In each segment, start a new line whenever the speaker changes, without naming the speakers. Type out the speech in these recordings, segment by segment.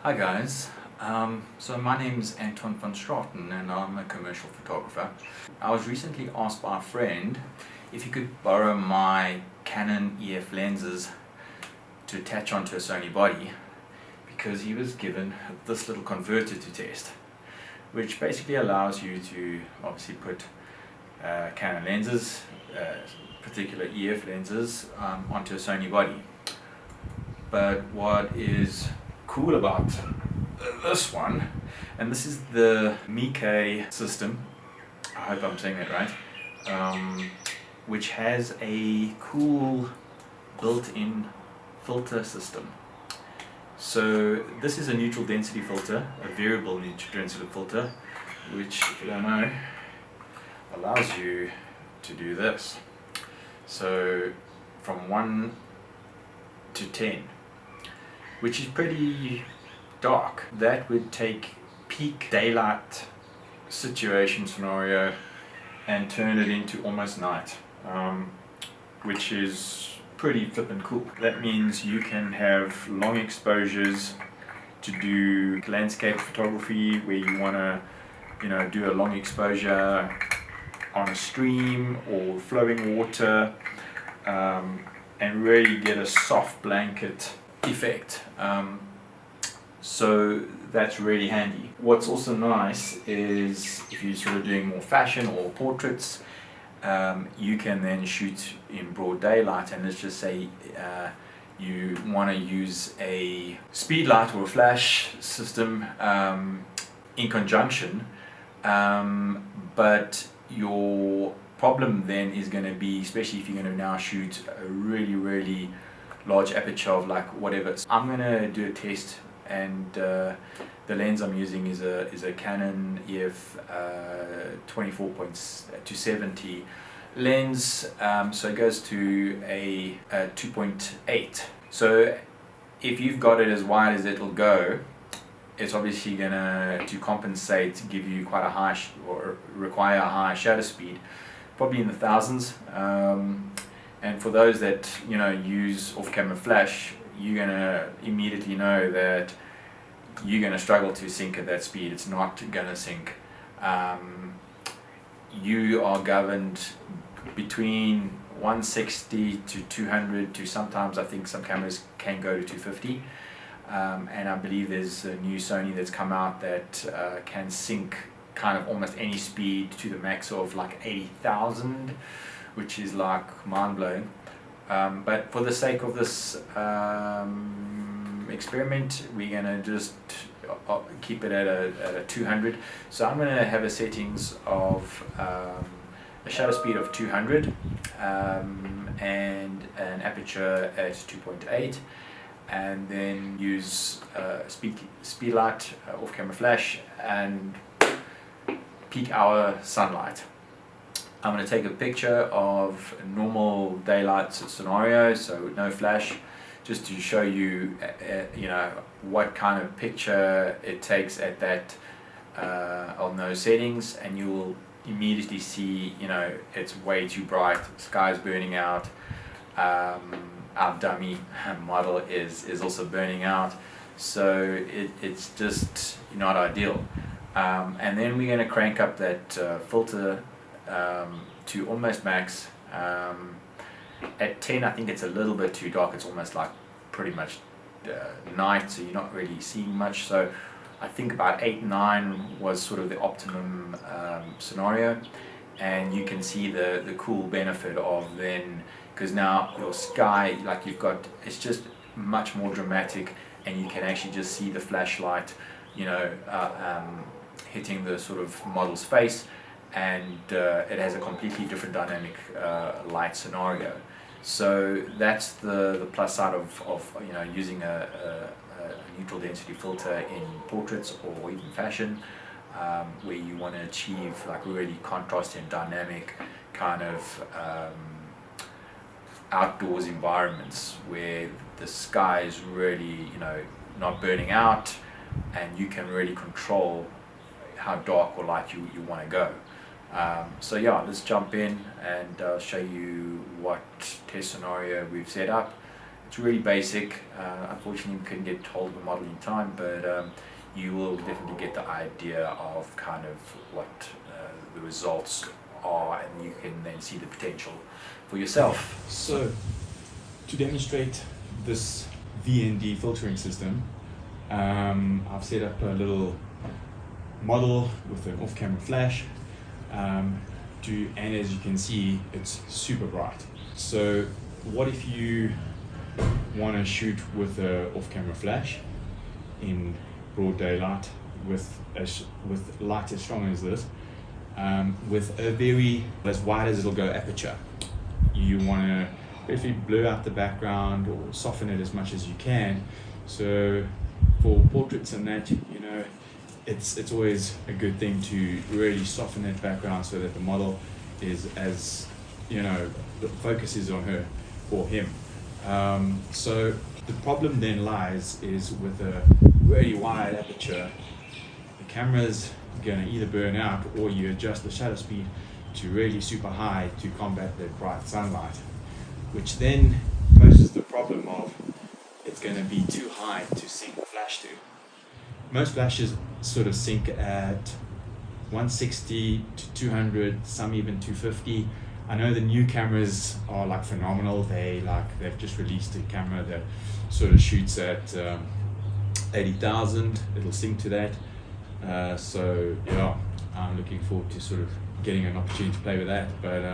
Hi guys, so my name's Anton van Straten and I'm a commercial photographer. I was recently asked by a friend if he could borrow my Canon EF lenses to attach onto a Sony body because he was given this little converter to test, which basically allows you to obviously put Canon lenses, particular EF lenses, onto a Sony body. But what is cool about this one, and this is the Meike system, I hope I'm saying that right, which has a cool built-in filter system. So this is a neutral density filter, a variable neutral density filter, which, if you don't know, allows you to do this. So from 1 to 10, which is pretty dark. That would take peak daylight situation scenario and turn it into almost night, which is pretty flippin' cool. That means you can have long exposures to do landscape photography where you want to, do a long exposure on a stream or flowing water, and really get a soft blanket effect. So that's really handy. What's also nice is if you're sort of doing more fashion or portraits, you can then shoot in broad daylight, and let's just say you want to use a speed light or a flash system in conjunction, but your problem then is going to be, especially if you're going to now shoot a really large aperture of like whatever. I'm going to do a test, and the lens I'm using is a Canon EF 24-270 lens, so it goes to a 2.8. So if you've got it as wide as it'll go, it's obviously gonna, to compensate, give you quite a high or require a high shutter speed, probably in the thousands. And for those that use off-camera flash, you're gonna immediately know that you're gonna struggle to sync at that speed. It's not gonna sync. You are governed between 160 to 200 to sometimes I think some cameras can go to 250. And I believe there's a new Sony that's come out that can sync kind of almost any speed to the max of like 80,000, which is like mind-blowing. But for the sake of this experiment, we're gonna just keep it at a 200. So I'm gonna have a settings of a shutter speed of 200 and an aperture at 2.8, and then use speed light, off-camera flash, and peak hour sunlight. I'm going to take a picture of a normal daylight scenario, so no flash, just to show you, what kind of picture it takes at that on those settings, and you will immediately see, it's way too bright, sky's burning out. Our dummy model is also burning out, so it's just not ideal. And then we're going to crank up that filter to almost max. At 10 I think it's a little bit too dark, it's almost like pretty much night, so you're not really seeing much. So I think about 8, 9 was sort of the optimum scenario, and you can see the cool benefit of then, because now your sky, like you've got, it's just much more dramatic, and you can actually just see the flashlight hitting the sort of model's face, and it has a completely different dynamic light scenario. So that's the plus side of using a neutral density filter in portraits or even fashion, where you want to achieve like really contrasty and dynamic kind of outdoors environments where the sky is really not burning out, and you can really control how dark or light you want to go. So yeah, let's jump in and show you what test scenario we've set up It's really basic. Unfortunately, we couldn't get hold of a model in time, but you will definitely get the idea of kind of what the results are, and you can then see the potential for yourself.
So, to demonstrate this VND filtering system, I've set up a little model with an off-camera flash, and as you can see, it's super bright. So what if you want to shoot with an off-camera flash in broad daylight with light as strong as this, with a very as wide as it'll go aperture? You want to basically blur out the background or soften it as much as you can. So for portraits and that, it's always a good thing to really soften that background so that the model is as, the focus is on her or him. So the problem then lies is with a really wide aperture, the camera's going to either burn out, or you adjust the shutter speed to really super high to combat that bright sunlight, which then poses the problem of it's going to be too high to sync the flash to. Most flashes sort of sync at 160 to 200, some even 250. I know the new cameras are like phenomenal. They've just released a camera that sort of shoots at 80,000. It'll sync to that. So yeah, I'm looking forward to sort of getting an opportunity to play with that. But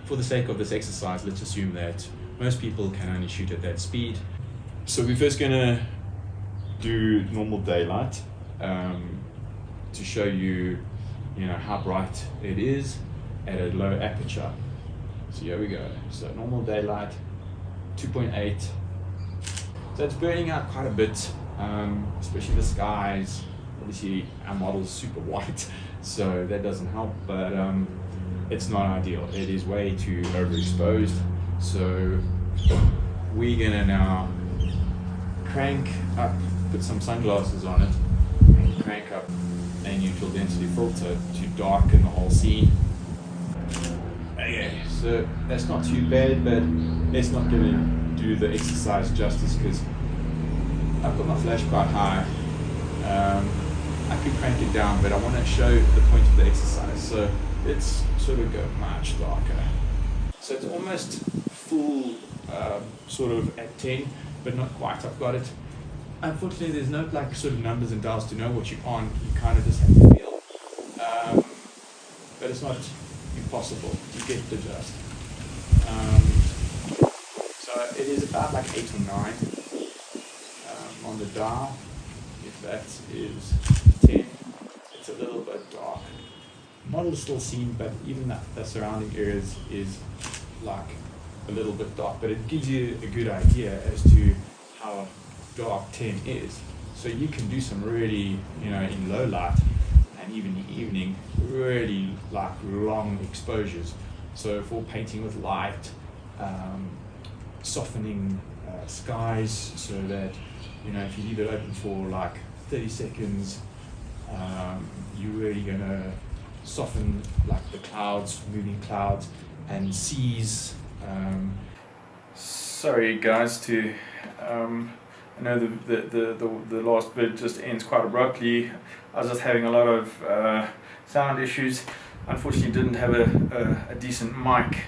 for the sake of this exercise, let's assume that most people can only shoot at that speed. So we're first gonna do normal daylight to show you, how bright it is at a low aperture. So here we go. So normal daylight, 2.8. So it's burning out quite a bit, especially the skies. Obviously our model's super white, so that doesn't help, but it's not ideal. It is way too overexposed. So we're gonna now crank up, put some sunglasses on it, and crank up a neutral density filter to darken the whole scene. Okay, so that's not too bad, but it's not going to do the exercise justice because I've got my flash quite high. I could crank it down, but I want to show the point of the exercise, so let's sort of go much darker. So it's almost full, sort of at 10, but not quite. I've got it. Unfortunately, there's no sort of numbers and dials to know what you're on. You kind of just have to feel. But it's not impossible to get the gist. So it is about 8 or 9 on the dial. If that is 10, it's a little bit dark. Model is still seen, but even the surrounding areas is a little bit dark. But it gives you a good idea as to how dark 10 is. So you can do some really, in low light and even in the evening, really long exposures. So for painting with light, softening skies so that, if you leave it open for 30 seconds, you're really gonna soften the clouds, moving clouds and seas. Sorry guys I know the last bit just ends quite abruptly. I was just having a lot of sound issues. Unfortunately didn't have a decent mic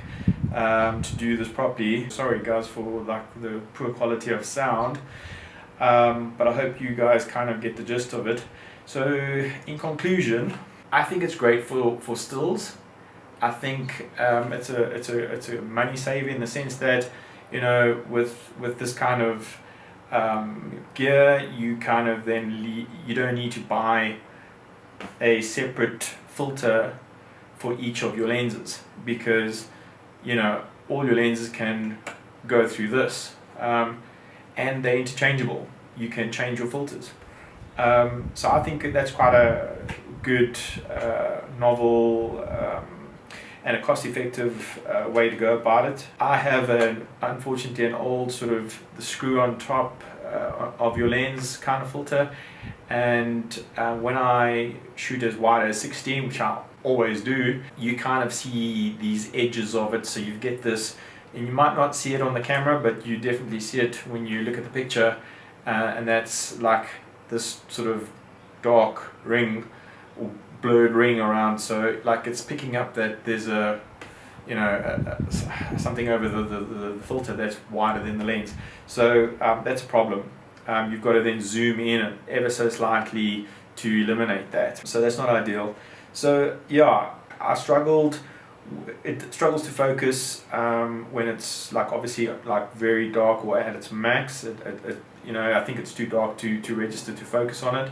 to do this properly. Sorry guys for the poor quality of sound, but I hope you guys kind of get the gist of it. So in conclusion, I think it's great for stills. I think it's a money saver in the sense that with this kind of gear, you kind of then you don't need to buy a separate filter for each of your lenses, because all your lenses can go through this, and they're interchangeable. You can change your filters. So I think that's quite a good, novel, and a cost-effective way to go about it. I have unfortunately an old sort of the screw on top of your lens kind of filter, and when I shoot as wide as 16, which I always do, you kind of see these edges of it, so you get this
and you might not see it on the camera, but you definitely see it when you look at the picture, and that's like this sort of dark ring or blurred ring around, so like it's picking up that there's a, you know, something over the filter that's wider than the lens. So that's a problem. You've got to then zoom in ever so slightly to eliminate that. So that's not ideal. So yeah, it struggles to focus when it's like obviously like very dark or at its max. You know, I think it's too dark to register to focus on it.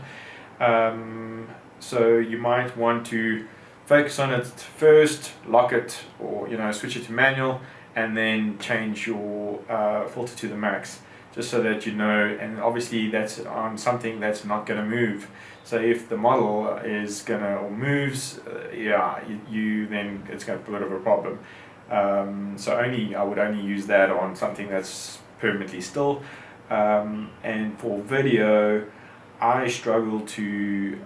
So you might want to focus on it first, lock it, or you know, switch it to manual, and then change your filter to the max, just so that you know. And obviously that's on something that's not going to move. So if the model is gonna or moves, yeah, you then it's going to be a bit of a problem. So I would only use that on something that's permanently still. And for video, I struggle to.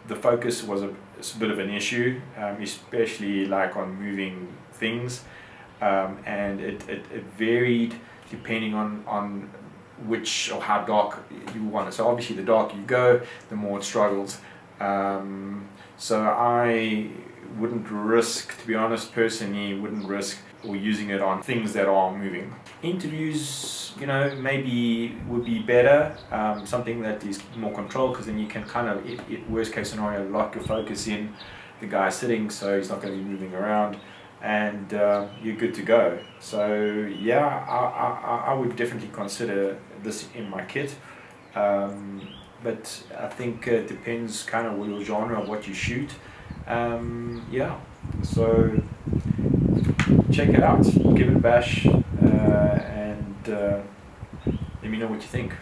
The focus was it's a bit of an issue, especially like on moving things, and it varied depending on which or how dark you want it. So obviously the darker you go, the more it struggles. So I wouldn't risk, to be honest, personally, wouldn't risk or using it on things that are moving. Interviews, you know, maybe would be better, something that is more controlled, because then you can kind of, worst case scenario, lock your focus in the guy sitting, so he's not going to be moving around, and you're good to go. So yeah, I would definitely consider this in my kit, but I think it depends kind of your genre of what you shoot. Yeah, so check it out, give it a bash, and let me know what you think.